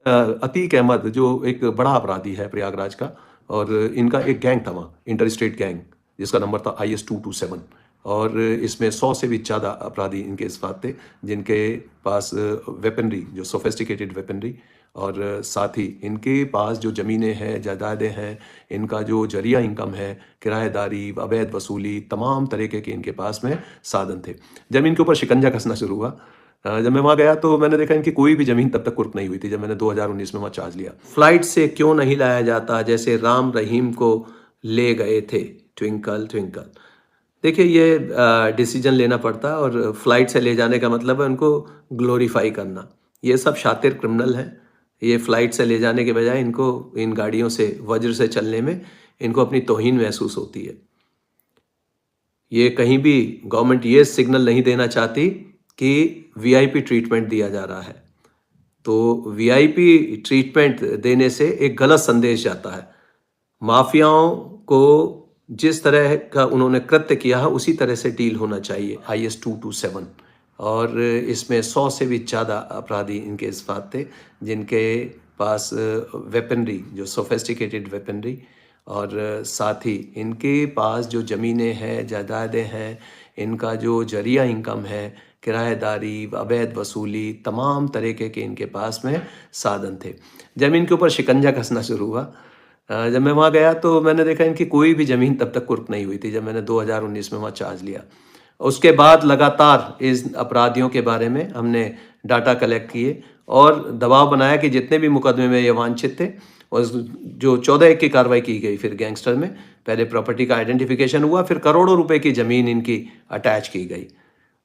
अतीक अहमद जो एक बड़ा अपराधी है प्रयागराज का और इनका एक गैंग था वहाँ, इंटर स्टेट गैंग, जिसका नंबर था IS 227 और इसमें 100 से भी ज़्यादा अपराधी इनके इस साथ थे, जिनके पास वेपनरी, जो सोफिस्टिकेटेड वेपनरी और साथ ही इनके पास जो ज़मीनें हैं, जायदादें हैं, इनका जो ज़रिया इनकम है, किराएदारी, अवैध वसूली, तमाम तरीके के इनके पास में साधन थे। जब इनके ऊपर शिकंजा कसना शुरू हुआ, जब मैं वहाँ गया तो मैंने देखा इनकी कोई भी ज़मीन तब तक कुर्क नहीं हुई थी जब मैंने 2019 में वहाँ चार्ज लिया। फ्लाइट से क्यों नहीं लाया जाता जैसे राम रहीम को ले गए थे, ट्विंकल ट्विंकल। देखिए ये डिसीजन लेना पड़ता है और फ्लाइट से ले जाने का मतलब है उनको ग्लोरीफाई करना। ये सब शातिर क्रिमिनल हैं। ये फ्लाइट से ले जाने के बजाय इनको इन गाड़ियों से वज्र से चलने में इनको अपनी तौहीन महसूस होती है। ये कहीं भी गवर्नमेंट ये सिग्नल नहीं देना चाहती कि वीआईपी ट्रीटमेंट दिया जा रहा है। तो वीआईपी ट्रीटमेंट देने से एक गलत संदेश जाता है। माफियाओं को जिस तरह का उन्होंने कृत्य किया है उसी तरह से डील होना चाहिए। IS 227 और इसमें 100 से भी ज़्यादा अपराधी इनके इस बात थे, जिनके पास वेपनरी, जो सोफिस्टिकेटेड वेपनरी और साथ ही इनके पास जो ज़मीनें हैं, जायदादें हैं, इनका जो ज़रिया इनकम है, किराएदारी, अवैध वसूली, तमाम तरीके के इनके पास में साधन थे। जब इनके ऊपर शिकंजा कसना शुरू हुआ, जब मैं वहाँ गया तो मैंने देखा इनकी कोई भी ज़मीन तब तक कुर्क नहीं हुई थी जब मैंने 2019 में वहाँ चार्ज लिया। उसके बाद लगातार इस अपराधियों के बारे में हमने डाटा कलेक्ट किए और दबाव बनाया कि जितने भी मुकदमे में ये वांछित थे, और जो 14 की कार्रवाई की गई फिर गैंगस्टर में, पहले प्रॉपर्टी का आइडेंटिफिकेशन हुआ, फिर करोड़ों रुपए की ज़मीन इनकी अटैच की गई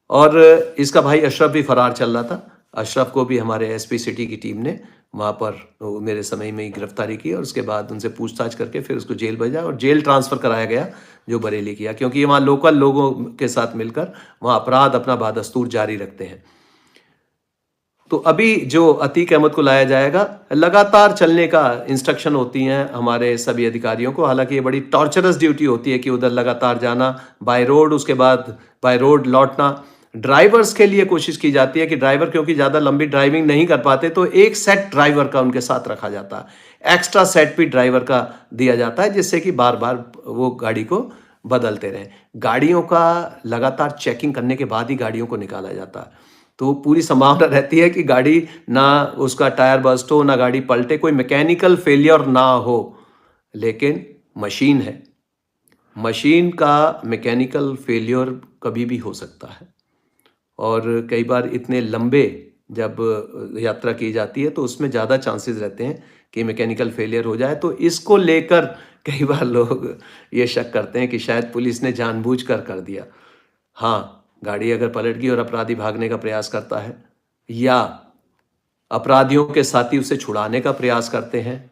और इसका भाई अशरफ भी फरार चल रहा था। अशरफ को भी हमारे एसपी सिटी की टीम ने वहाँ पर मेरे समय में ही गिरफ्तारी की और उसके बाद उनसे पूछताछ करके फिर उसको जेल भेजा और जेल ट्रांसफ़र कराया गया जो बरेली किया, क्योंकि ये वहाँ लोकल लोगों के साथ मिलकर वहाँ अपराध अपना बादस्तूर जारी रखते हैं। तो अभी जो अतीक अहमद को लाया जाएगा, लगातार चलने का इंस्ट्रक्शन होती हैं हमारे सभी अधिकारियों को। हालांकि ये बड़ी टॉर्चरस ड्यूटी होती है कि उधर लगातार जाना बाय रोड, उसके बाद बाय रोड लौटना। ड्राइवर्स के लिए कोशिश की जाती है कि ड्राइवर क्योंकि ज़्यादा लंबी ड्राइविंग नहीं कर पाते तो एक सेट ड्राइवर का उनके साथ रखा जाता है, एक्स्ट्रा सेट भी ड्राइवर का दिया जाता है, जिससे कि बार बार वो गाड़ी को बदलते रहें। गाड़ियों का लगातार चेकिंग करने के बाद ही गाड़ियों को निकाला जाता है, तो पूरी संभावना रहती है कि गाड़ी ना उसका टायर बस्ट हो, ना गाड़ी पलटे, कोई मैकेनिकल फेलियर ना हो। लेकिन मशीन है, मशीन का मैकेनिकल फेलियर कभी भी हो सकता है और कई बार इतने लंबे जब यात्रा की जाती है तो उसमें ज़्यादा चांसेस रहते हैं कि मैकेनिकल फेलियर हो जाए। तो इसको लेकर कई बार लोग ये शक करते हैं कि शायद पुलिस ने जानबूझकर कर दिया। हाँ, गाड़ी अगर पलट गई और अपराधी भागने का प्रयास करता है या अपराधियों के साथी उसे छुड़ाने का प्रयास करते हैं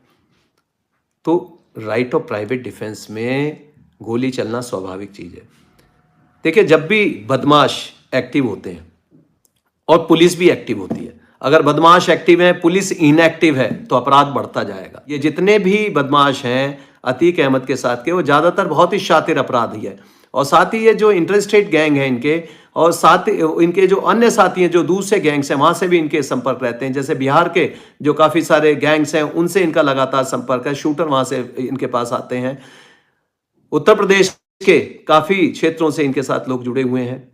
तो राइट ऑफ प्राइवेट डिफेंस में गोली चलना स्वाभाविक चीज़ है। देखिए, जब भी बदमाश एक्टिव होते हैं और पुलिस भी एक्टिव होती है, अगर बदमाश एक्टिव है, पुलिस इनएक्टिव है, तो अपराध बढ़ता जाएगा। ये जितने भी बदमाश हैं अतीक अहमद के साथ के, वो ज़्यादातर बहुत ही शातिर अपराधी है और साथ ही ये जो इंटर स्टेट गैंग है इनके, और साथ इनके जो अन्य साथी हैं जो दूसरे गैंग्स हैं वहाँ से भी इनके संपर्क रहते हैं। जैसे बिहार के जो काफ़ी सारे गैंग्स हैं उनसे इनका लगातार संपर्क है, शूटर वहाँ से इनके पास आते हैं। उत्तर प्रदेश के काफ़ी क्षेत्रों से इनके साथ लोग जुड़े हुए हैं।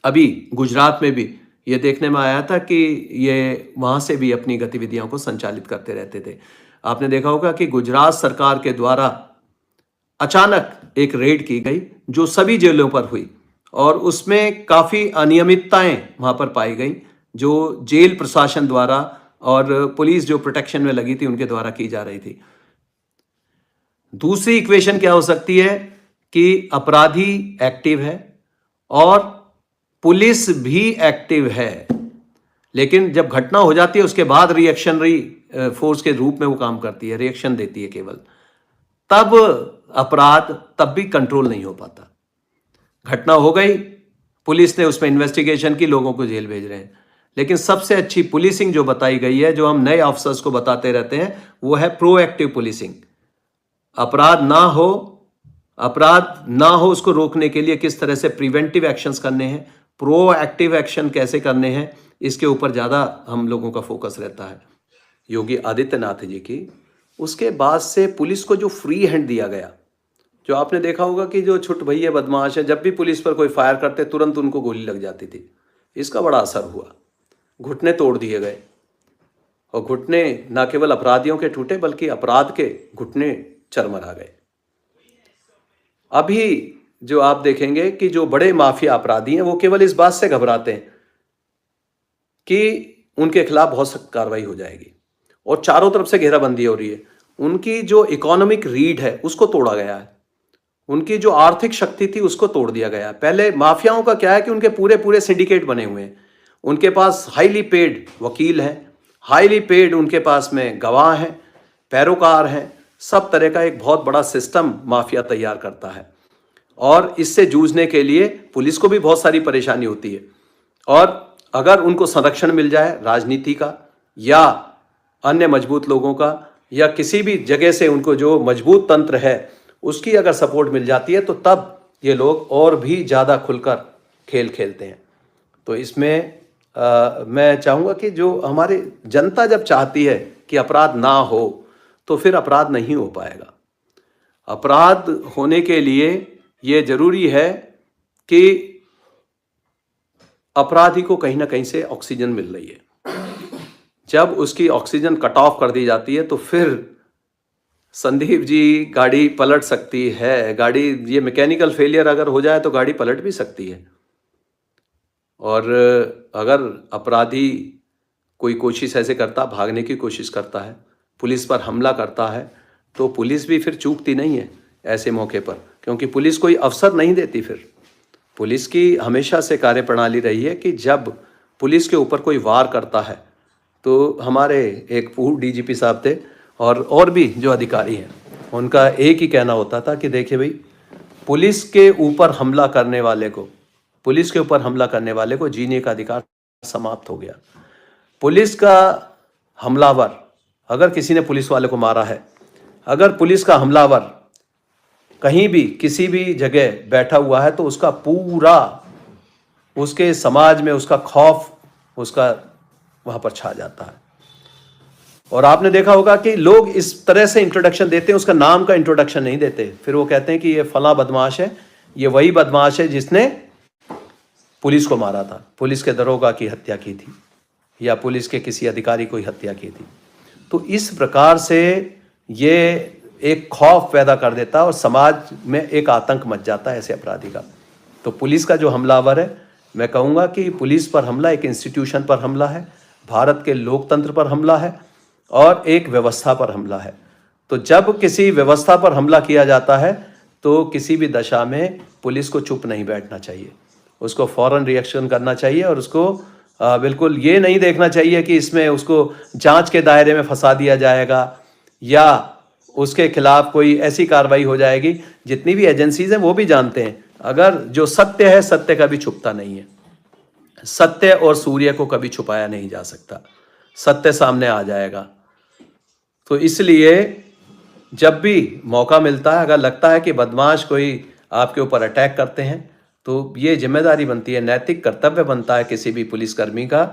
अभी गुजरात में भी ये देखने में आया था कि ये वहाँ से भी अपनी गतिविधियों को संचालित करते रहते थे। आपने देखा होगा कि गुजरात सरकार के द्वारा अचानक एक रेड की गई जो सभी जेलों पर हुई और उसमें काफ़ी अनियमितताएं वहाँ पर पाई गई जो जेल प्रशासन द्वारा और पुलिस जो प्रोटेक्शन में लगी थी उनके द्वारा की जा रही थी। दूसरी इक्वेशन क्या हो सकती है कि अपराधी एक्टिव है और पुलिस भी एक्टिव है, लेकिन जब घटना हो जाती है उसके बाद रिएक्शनरी फोर्स के रूप में वो काम करती है, रिएक्शन देती है केवल, तब अपराध तब भी कंट्रोल नहीं हो पाता। घटना हो गई, पुलिस ने उसमें इन्वेस्टिगेशन की, लोगों को जेल भेज रहे हैं, लेकिन सबसे अच्छी पुलिसिंग जो बताई गई है, जो हम नए ऑफिसर्स को बताते रहते हैं, वो है प्रोएक्टिव पुलिसिंग। अपराध ना हो उसको रोकने के लिए किस तरह से प्रिवेंटिव एक्शंस करने हैं, प्रोएक्टिव एक्शन कैसे करने हैं, इसके ऊपर ज़्यादा हम लोगों का फोकस रहता है। योगी आदित्यनाथ जी की, उसके बाद से पुलिस को जो फ्री हैंड दिया गया, जो आपने देखा होगा कि जो छुट भैया बदमाश है, जब भी पुलिस पर कोई फायर करते तुरंत उनको गोली लग जाती थी। इसका बड़ा असर हुआ, घुटने तोड़ दिए गए, और घुटने न केवल अपराधियों के टूटे बल्कि अपराध के घुटने चरमरा गए। अभी जो आप देखेंगे कि जो बड़े माफिया अपराधी हैं वो केवल इस बात से घबराते हैं कि उनके खिलाफ बहुत सख्त कार्रवाई हो जाएगी, और चारों तरफ से घेराबंदी हो रही है। उनकी जो इकोनॉमिक रीढ़ है उसको तोड़ा गया है, उनकी जो आर्थिक शक्ति थी उसको तोड़ दिया गया है। पहले माफियाओं का क्या है कि उनके पूरे पूरे सिंडिकेट बने हुए हैं, उनके पास हाईली पेड वकील हैं, हाईली पेड उनके पास में गवाह हैं, पैरोकार हैं, सब तरह का एक बहुत बड़ा सिस्टम माफिया तैयार करता है। और इससे जूझने के लिए पुलिस को भी बहुत सारी परेशानी होती है, और अगर उनको संरक्षण मिल जाए राजनीति का या अन्य मजबूत लोगों का, या किसी भी जगह से उनको जो मजबूत तंत्र है उसकी अगर सपोर्ट मिल जाती है, तो तब ये लोग और भी ज़्यादा खुलकर खेल खेलते हैं। तो इसमें मैं चाहूँगा कि जो हमारी जनता जब चाहती है कि अपराध ना हो, तो फिर अपराध नहीं हो पाएगा। अपराध होने के लिए ये जरूरी है कि अपराधी को कहीं ना कहीं से ऑक्सीजन मिल रही है। जब उसकी ऑक्सीजन कट ऑफ कर दी जाती है तो फिर संदीप जी गाड़ी पलट सकती है। गाड़ी, ये मैकेनिकल फेलियर अगर हो जाए तो गाड़ी पलट भी सकती है। और अगर अपराधी कोई कोशिश ऐसे करता, भागने की कोशिश करता है, पुलिस पर हमला करता है, तो पुलिस भी फिर चूकती नहीं है ऐसे मौके पर, क्योंकि पुलिस कोई अवसर नहीं देती। फिर पुलिस की हमेशा से कार्यप्रणाली रही है कि जब पुलिस के ऊपर कोई वार करता है, तो हमारे एक पूर्व डीजीपी साहब थे और भी जो अधिकारी हैं, उनका एक ही कहना होता था कि देखिए भाई, पुलिस के ऊपर हमला करने वाले को, पुलिस के ऊपर हमला करने वाले को जीने का अधिकार समाप्त हो गया। पुलिस का हमलावर, अगर किसी ने पुलिस वाले को मारा है, अगर पुलिस का हमलावर कहीं भी किसी भी जगह बैठा हुआ है, तो उसका पूरा, उसके समाज में उसका खौफ उसका वहां पर छा जाता है। और आपने देखा होगा कि लोग इस तरह से इंट्रोडक्शन देते हैं, उसका नाम का इंट्रोडक्शन नहीं देते। फिर वो कहते हैं कि ये फला बदमाश है, ये वही बदमाश है जिसने पुलिस को मारा था, पुलिस के दरोगा की हत्या की थी, या पुलिस के किसी अधिकारी को हत्या की थी। तो इस प्रकार से ये एक खौफ पैदा कर देता है और समाज में एक आतंक मच जाता है ऐसे अपराधी का। तो पुलिस का जो हमलावर है, मैं कहूँगा कि पुलिस पर हमला एक इंस्टीट्यूशन पर हमला है, भारत के लोकतंत्र पर हमला है, और एक व्यवस्था पर हमला है। तो जब किसी व्यवस्था पर हमला किया जाता है, तो किसी भी दशा में पुलिस को चुप नहीं बैठना चाहिए, उसको फौरन रिएक्शन करना चाहिए, और उसको बिल्कुल ये नहीं देखना चाहिए कि इसमें उसको जांच के दायरे में फंसा दिया जाएगा या उसके खिलाफ कोई ऐसी कार्रवाई हो जाएगी। जितनी भी एजेंसीज हैं वो भी जानते हैं, अगर जो सत्य है, सत्य कभी छुपता नहीं है। सत्य और सूर्य को कभी छुपाया नहीं जा सकता, सत्य सामने आ जाएगा। तो इसलिए जब भी मौका मिलता है, अगर लगता है कि बदमाश कोई आपके ऊपर अटैक करते हैं, तो ये जिम्मेदारी बनती है, नैतिक कर्तव्य बनता है किसी भी पुलिसकर्मी का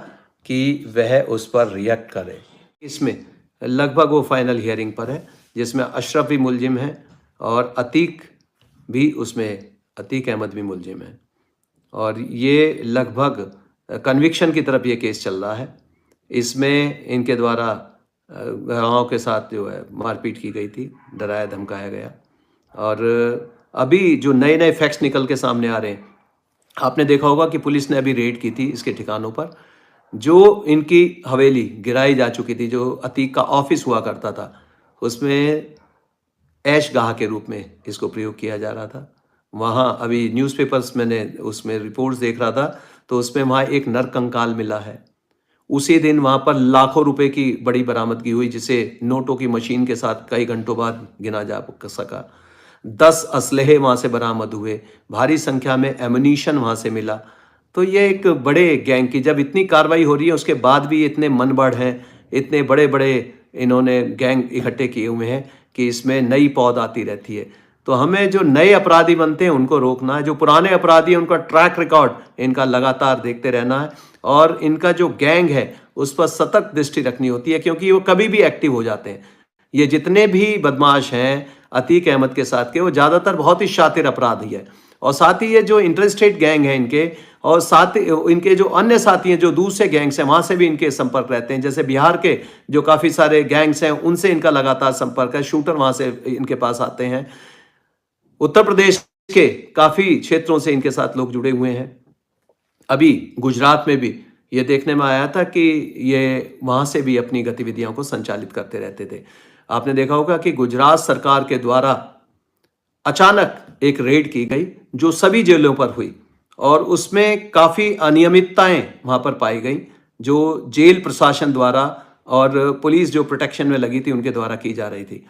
कि वह उस पर रिएक्ट करे। इसमें लगभग वो फाइनल हियरिंग पर है, जिसमें अशरफ भी मुलजिम है और अतीक भी, उसमें अतीक अहमद भी मुलजिम है, और ये लगभग कन्विक्शन की तरफ ये केस चल रहा है। इसमें इनके द्वारा गवाहों के साथ जो है मारपीट की गई थी, डराया धमकाया गया, और अभी जो नए नए फैक्ट्स निकल के सामने आ रहे हैं, आपने देखा होगा कि पुलिस ने अभी रेड की थी इसके ठिकानों पर, जो इनकी हवेली गिराई जा चुकी थी, जो अतीक का ऑफिस हुआ करता था, उसमें ऐशगाह के रूप में इसको प्रयोग किया जा रहा था। वहाँ अभी न्यूज़पेपर्स मैंने उसमें रिपोर्ट्स देख रहा था, तो उसमें वहाँ एक नरकंकाल मिला है। उसी दिन वहाँ पर लाखों रुपए की बड़ी बरामदगी हुई, जिसे नोटों की मशीन के साथ कई घंटों बाद गिना जा सका। 10 असलहे वहाँ से बरामद हुए, भारी संख्या में एमुनीशन वहाँ से मिला। तो ये एक बड़े गैंग की जब इतनी कार्रवाई हो रही है, उसके बाद भी इतने मनबढ़ हैं, इतने बड़े बड़े इन्होंने गैंग इकट्ठे किए हुए हैं कि इसमें नई पौध आती रहती है। तो हमें जो नए अपराधी बनते हैं उनको रोकना है, जो पुराने अपराधी हैं उनका ट्रैक रिकॉर्ड इनका लगातार देखते रहना है और इनका जो गैंग है उस पर सतर्क दृष्टि रखनी होती है, क्योंकि वो कभी भी एक्टिव हो जाते हैं। ये जितने भी बदमाश हैं अतीक अहमद के साथ के, वो ज़्यादातर बहुत ही शातिर अपराधी है। और साथ ही ये जो इंटरस्टेट गैंग है इनके, और साथ इनके जो अन्य साथी हैं जो दूसरे गैंग्स हैं वहाँ से भी इनके संपर्क रहते हैं। जैसे बिहार के जो काफ़ी सारे गैंग्स हैं उनसे इनका लगातार संपर्क है, शूटर वहाँ से इनके पास आते हैं। उत्तर प्रदेश के काफ़ी क्षेत्रों से इनके साथ लोग जुड़े हुए हैं। अभी गुजरात में भी ये देखने में आया था कि ये वहाँ से भी अपनी गतिविधियों को संचालित करते रहते थे। आपने देखा होगा कि गुजरात सरकार के द्वारा अचानक एक रेड की गई जो सभी जेलों पर हुई और उसमें काफ़ी अनियमितताएं वहाँ पर पाई गई, जो जेल प्रशासन द्वारा और पुलिस जो प्रोटेक्शन में लगी थी उनके द्वारा की जा रही थी।